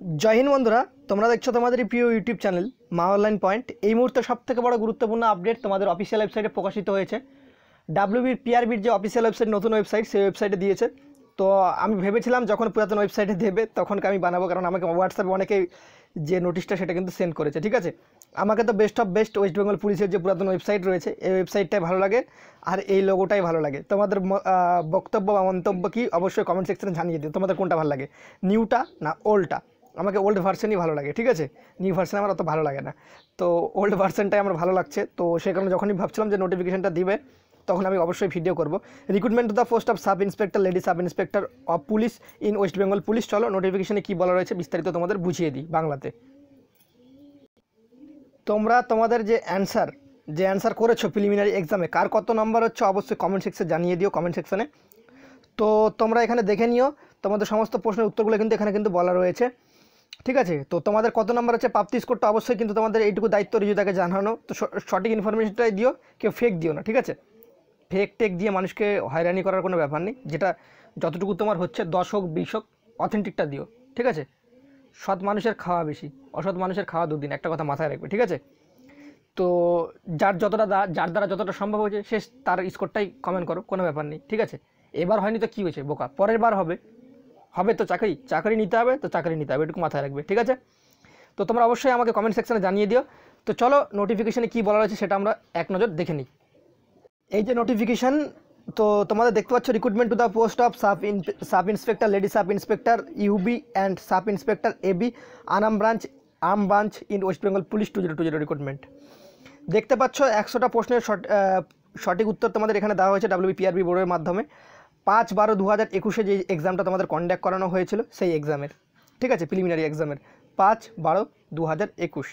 जय हिंद बंधुरा তোমরা দেখছো তোমাদের প্রিয় ইউটিউব চ্যানেল মা অনলাইন পয়েন্ট। এই মুহূর্তে সবথেকে বড় গুরুত্বপূর্ণ আপডেট তোমাদের অফিসিয়াল ওয়েবসাইটে প্রকাশিত হয়েছে। ডাব্লিউবির পিআরবির যে অফিসিয়াল ওয়েবসাইট, নতুন ওয়েবসাইট, সেই ওয়েবসাইটে দিয়েছে। তো আমি ভেবেছিলাম যখন পুরাতন ওয়েবসাইটে দেবে তখন আমি বানাবো, কারণ আমাকে হোয়াটসঅ্যাপে অনেকেই যে নোটিশটা সেটা কিন্তু সেন্ড করেছে। ঠিক আছে, আমাকে তো best of best West Bengal পুলিশের যে পুরাতন ওয়েবসাইট রয়েছে এই ওয়েবসাইটটাই ভালো লাগে, আর এই লোগোটাই ভালো লাগে। তোমাদের বক্তব্য বা মন্তব্য কি অবশ্যই কমেন্ট সেকশনে জানিয়ে দিও, তোমাদের কোনটা ভালো লাগে, নিউটা না ওল্ডটা। আমাকে ওল্ড ভার্সনই ভালো লাগে, ঠিক আছে, নিউ ভার্সন আমার অত ভালো লাগে না। তো ওল্ড ভার্সনটাই আমার ভালো লাগছে। তো সেই কারণে যখনই ভাবছিলাম যে নোটিফিকেশনটা দিবে তখন আমি অবশ্যই ভিডিও করব। Recruitment to the post of sub inspector, lady sub inspector of police in West Bengal police. চলো নোটিফিকেশনে কী বলা রয়েছে বিস্তারিত তোমাদের বুঝিয়ে দিই বাংলাতে। তোমরা তোমাদের যে অ্যান্সার করেছো প্রিলিমিনারি এক্সামে কার কত নাম্বার হচ্ছে অবশ্যই কমেন্ট সেকশনে জানিয়ে দিও, কমেন্ট সেকশনে। তো তোমরা এখানে দেখে নিও, তোমাদের সমস্ত প্রশ্নের উত্তরগুলো কিন্তু এখানে কিন্তু বলা রয়েছে। ঠিক আছে, তো তোমাদের কত নাম্বার হচ্ছে প্রাপ্তি স্কোরটা অবশ্যই কিন্তু তোমাদের এইটুকু দায়িত্ব রিজুদাকে জানানো। তো সঠিক ইনফরমেশনটাই দিও, কেউ ফেক দিও না। ঠিক আছে, ফেক টেক দিয়ে মানুষকে হয়রানি করার কোনো ব্যাপার নেই। যেটা যতটুকু তোমার হচ্ছে 10 হোক 20 হোক, অথেন্টিকটা দিও। ঠিক আছে, সৎ মানুষের খাওয়া বেশি, অসৎ মানুষের খাওয়া দুদিন, একটা কথা মাথায় রাখবে। ঠিক আছে, তো যার দ্বারা যতটা সম্ভব হয়েছে সে তার স্কোরটাই কমেন্ট করো, কোনো ব্যাপার নেই। ঠিক আছে, এবার হয়নি তো কী হয়েছে বোকা, পরের বার হবে তো চাকরি নিতে হবে, তো চাকরি নিতে হবে, এটুকু মাথায় রাখবে। ঠিক আছে, তো তোমরা অবশ্যই আমাকে কমেন্ট সেকশনে জানিয়ে দিও। তো চলো নোটিফিকেশানে কী বলা রয়েছে সেটা আমরা এক নজর দেখে নিই। এই যে নোটিফিকেশান, তো তোমাদের দেখতে পাচ্ছ, recruitment to the post of sub inspector, lady sub inspector UB and sub inspector AB arm branch in West Bengal police 2020 recruitment. দেখতে পাচ্ছ 100টা প্রশ্নের সঠিক উত্তর তোমাদের এখানে দেওয়া হয়েছে ডাব্লিউবিপিআরবি বোর্ডের মাধ্যমে। 5/12/2021 যে এক্সামটা তোমাদের কন্ডাক্ট করানো হয়েছিল সেই এক্সামের। ঠিক আছে, প্রিলিমিনারি এক্সামের 5/12/2021।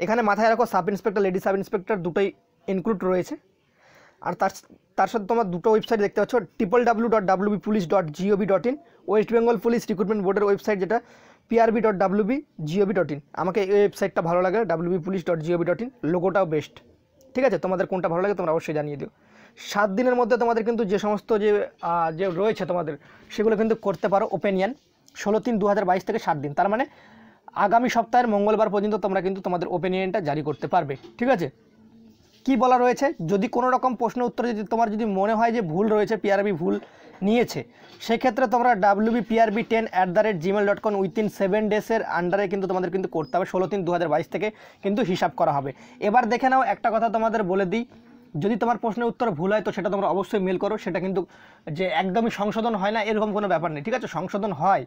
এখানে মাথায় রাখো sub inspector, lady sub inspector দুটোই ইনক্লুড রয়েছে। আর তার সাথে তোমার দুটো ওয়েবসাইট দেখতে পাচ্ছ, www.wbpolice.gov.in, West Bengal police recruitment বোর্ডের ওয়েবসাইট যেটা prb.wb.gov.in। আমাকে এই ওয়েবসাইটটা ভালো লাগে, wbpolice.gov.in, লোগোটাও বেস্ট। ঠিক আছে, তোমাদের কোনটা ভালো লাগে তোমরা অবশ্যই জানিয়ে দিও। 7 দিনের মধ্যে তোমাদের কিন্তু যে সমস্ত যে রয়েছে তোমাদের সেগুলো কিন্তু করতে পারো ওপেনিয়ন। 16/3/2022 থেকে 7 দিন, তার মানে আগামী সপ্তাহের মঙ্গলবার পর্যন্ত তোমরা কিন্তু তোমাদের ওপেনিয়নটা জারি করতে পারবে। ঠিক আছে, কি বলা রয়েছে, যদি কোনো রকম প্রশ্ন উত্তরে তোমার যদি মনে হয় যে ভুল রয়েছে, পিআরবি ভুল নিয়েছে, সেক্ষেত্রে তোমরা wbprb10@gmail.com উইথিন 7 ডেজের আন্ডারে কিন্তু তোমাদের কিন্তু করতে হবে। 16/3/2022 থেকে কিন্তু হিসাব করা হবে। এবার দেখে নাও, একটা কথা তোমাদের বলে দিই, যদি তোমার প্রশ্নের উত্তর ভুল হয় তো সেটা তোমরা অবশ্যই মেল করো। সেটা কিন্তু যে একদমই সংশোধন হয় না এরকম কোনো ব্যাপার নেই। ঠিক আছে, সংশোধন হয়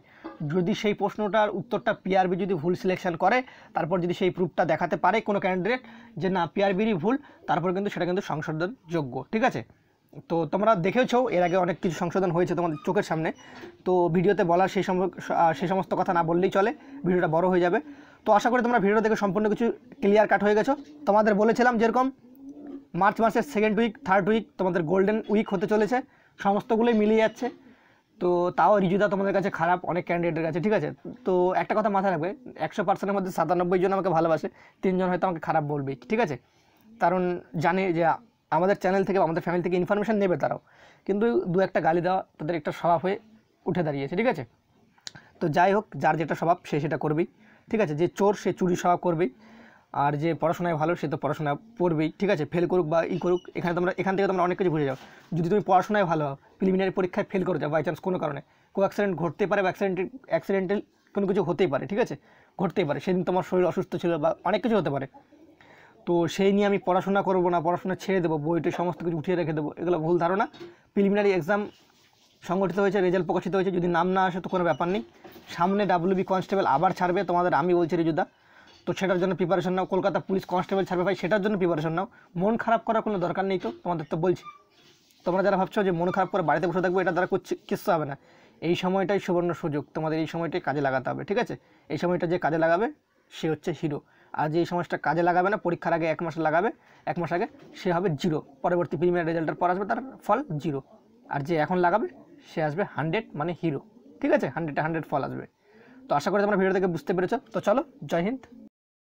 যদি সেই প্রশ্নটার উত্তরটা পিআরবি যদি ভুল সিলেকশন করে, তারপর যদি সেই প্রুফটা দেখাতে পারে কোনো ক্যান্ডিডেট যে না পিআরবিরই ভুল, তারপর কিন্তু সেটা কিন্তু সংশোধনযোগ্য। ঠিক আছে, তো তোমরা দেখেছো এর আগে অনেক কিছু সংশোধন হয়েছে তোমাদের চোখের সামনে। তো ভিডিওতে বলার সেই সমস্ত কথা না বললেই চলে, ভিডিওটা বড় হয়ে যাবে। তো আশা করি তোমরা ভিডিও দেখে সম্পূর্ণ কিছু ক্লিয়ার কাট হয়ে গেছো। তোমাদের বলেছিলাম যেরকম মার্চ মাসের 2nd উইক 3rd উইক তোমাদের গোল্ডেন উইক হতে চলেছে, সমস্তগুলোই মিলিয়ে যাচ্ছে। তো তাও রিজুদা তোমাদের কাছে খারাপ অনেক ক্যান্ডিডেটের কাছে। ঠিক আছে, তো একটা কথা মাথায় রাখবে, 100%-এর মধ্যে 97 জন আমাকে ভালোবাসে, 3 জন হয়তো আমাকে খারাপ বলবেই। ঠিক আছে, কারণ জানে যে আমাদের চ্যানেল থেকে বা আমাদের ফ্যামিলি থেকে ইনফরমেশান নেবে তারাও, কিন্তু 2-1টা গালি দেওয়া তাদের একটা স্বভাব হয়ে উঠে দাঁড়িয়েছে। ঠিক আছে, তো যাই হোক, যার যেটা স্বভাব সে সেটা করবেই। ঠিক আছে, যে চোর সে চুরি স্বভাব করবেই, আর যে পড়াশোনায় ভালো সে তো পড়াশোনা পড়বেই। ঠিক আছে, ফেল করুক বা করুক, এখান থেকে তোমরা অনেক কিছু বুঝে যাও। যদি তুমি পড়াশোনায় ভালো হও, প্রিলিমিনারি পরীক্ষায় ফেল করে যাও বাই চান্স কোনো কারণে, কোনো অ্যাক্সিডেন্ট ঘটতে পারে বা অ্যাক্সিডেন্টাল কোনো কিছু হতেই পারে। ঠিক আছে, ঘটতেই পারে, সেদিন তোমার শরীর অসুস্থ ছিল বা অনেক কিছু হতে পারে। তো সেই নিয়ে আমি পড়াশোনা করবো না, পড়াশোনা ছেড়ে দেবো, বইটে সমস্ত কিছু উঠিয়ে রেখে দেবো, এগুলো ভুল ধারণা। প্রিলিমিনারি এক্সাম সংগঠিত হয়েছে, রেজাল্ট প্রকাশিত হয়েছে, যদি নাম না আসে তো কোনো ব্যাপার নেই। সামনে ডাব্লিউবি কনস্টেবল আবার ছাড়বে তোমাদের, আমি বলছি রিজুদা, তো সেটার জন্য প্রিপারেশন নাও। কলকাতা পুলিশ কনস্টেবল ছাড়বে ভাই, সেটার জন্য প্রিপারেশন নাও। মন খারাপ করার কোনো দরকার নেই। তো তোমাদের তো বলছি, তোমরা যারা ভাবছো যে মন খারাপ করে বাড়িতে বসে থাকবো, এটা দ্বারা কিচ্ছু হবে না। এই সময়টাই সুবর্ণ সুযোগ, তোমাদের এই সময়টাই কাজে লাগাতে হবে। ঠিক আছে, এই সময়টা যে কাজে লাগাবে সে হচ্ছে হিরো, আর যে এই সময়টা কাজে লাগাবে না, পরীক্ষার আগে 1 মাস লাগাবে, 1 মাস আগে, সে হবে জিরো। পরবর্তী প্রিলিমিনারি রেজাল্টের পর আসবে তার ফল জিরো, আর যে এখন লাগাবে সে আসবে 100, মানে হিরো। ঠিক আছে, 100-100 ফল আসবে। তো আশা করি তোমরা ভিডিও থেকে বুঝতে পেরেছো। তো চলো, জয় হিন্দ।